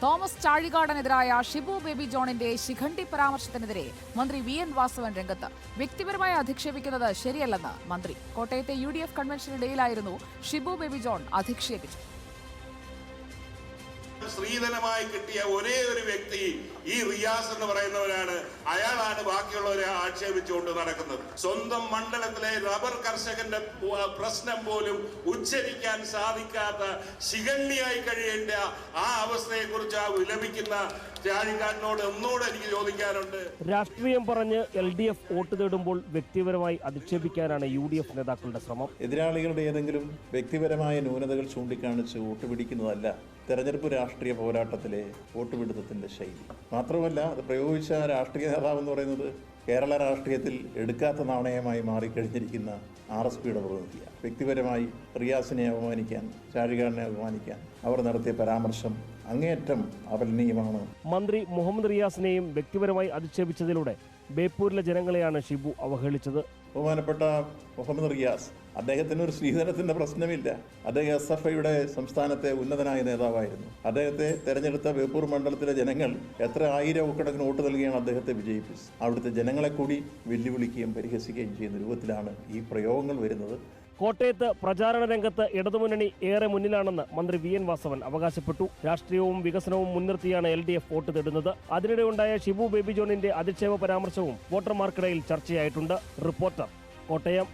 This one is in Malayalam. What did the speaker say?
തോമസ് ചാഴികാടനെതിരായ ഷിബു ബേബി ജോണിന്റെ ശിഖണ്ഡി പരാമർശത്തിനെതിരെ മന്ത്രി വി.എൻ. വാസവൻ രംഗത്ത്. വ്യക്തിപരമായി അധിക്ഷേപിക്കുന്നത് ശരിയല്ലെന്ന് മന്ത്രി. കോട്ടയത്തെ UDF കൺവെൻഷനിടയിലായിരുന്നു ഷിബു ബേബി ജോൺ അധിക്ഷേപിച്ചത്. സ്ത്രീധനമായി കിട്ടിയ ഒരേ ഒരു വ്യക്തി ഈ റിയാസ് എന്ന് പറയുന്നവരാണ്. അയാളാണ് ബാക്കിയുള്ളവരെ ആക്ഷേപിച്ചുകൊണ്ട് നടക്കുന്നത്. സ്വന്തം മണ്ഡലത്തിലെ റബ്ബർ കർഷകന്റെ പ്രശ്നം പോലും ഉച്ചരിക്കാൻ സാധിക്കാത്ത ശിഖണ്ഡിയായി കഴിയേണ്ട ആ അവസ്ഥയെ കുറിച്ച് വിലപിക്കുന്ന ചാഴികാടിനോട് ഒന്നുകൂടെ എനിക്ക് ചോദിക്കാനുണ്ട്. രാഷ്ട്രീയം പറഞ്ഞ് LDF വോട്ട് തേടുമ്പോൾ വ്യക്തിപരമായി അധിക്ഷേപിക്കാനാണ് UDF നേതാക്കളുടെ ശ്രമം. എതിരാളികളുടെ ഏതെങ്കിലും വ്യക്തിപരമായ ന്യൂനതകൾ ചൂണ്ടിക്കാണിച്ച് വോട്ട് പിടിക്കുന്നതല്ല തെരഞ്ഞെടുപ്പ് രാഷ്ട്രീയ പോരാട്ടത്തിലെ വോട്ടുപിടുത്തത്തിന്റെ ശൈലി. മാത്രമല്ല, അത് പ്രയോഗിച്ച രാഷ്ട്രീയ നേതാവ് എന്ന് പറയുന്നത് കേരള രാഷ്ട്രീയത്തിൽ എടുക്കാത്ത നാണയമായി മാറിക്കഴിഞ്ഞിരിക്കുന്ന RSPയുടെ പ്രതിനിധിയാണ്. വ്യക്തിപരമായി റിയാസിനെ അപമാനിക്കാൻ, ചാഴികാടിനെ അപമാനിക്കാൻ അവർ നടത്തിയ പരാമർശം അങ്ങേയറ്റം അപലനീയമാണ്. മന്ത്രി മുഹമ്മദ് റിയാസിനെയും വ്യക്തിപരമായി അധിക്ഷേപിച്ചതിലൂടെ ബേപ്പൂരിലെ ജനങ്ങളെയാണ് ഷിബു അവഹേളിച്ചത്. ബഹുമാനപ്പെട്ട മുഹമ്മദ് റിയാസ്, അദ്ദേഹത്തിന് ഒരു സ്ത്രീധനത്തിന്റെ പ്രശ്നമില്ല. അദ്ദേഹം SFIയുടെ സംസ്ഥാനത്തെ ഉന്നതനായ നേതാവായിരുന്നു. അദ്ദേഹത്തെ തെരഞ്ഞെടുത്ത ബേപ്പൂർ മണ്ഡലത്തിലെ ജനങ്ങൾ എത്ര ആയിരക്കണക്കിന് വോട്ട് നൽകിയാണ് അദ്ദേഹത്തെ വിജയിപ്പിച്ചത്. അവിടുത്തെ ജനങ്ങളെ കൂടി വെല്ലുവിളിക്കുകയും പരിഹസിക്കുകയും ചെയ്യുന്ന രൂപത്തിലാണ് ഈ പ്രയോഗങ്ങൾ വരുന്നത്. കോട്ടയത്ത് പ്രചാരണ രംഗത്ത് ഇടതുമുന്നണി ഏറെ മുന്നിലാണെന്ന് മന്ത്രി വി.എൻ. വാസവൻ അവകാശപ്പെട്ടു. രാഷ്ട്രീയവും വികസനവും മുൻനിർത്തിയാണ് LDF വോട്ട് തേടുന്നത്. അതിനിടെ ഉണ്ടായ ഷിബു ബേബി ജോണിന്റെ അധിക്ഷേപ പരാമർശവും വോട്ടർമാർക്കിടയിൽ ചർച്ചയായിട്ടുണ്ട്. റിപ്പോർട്ടർ, കോട്ടയം.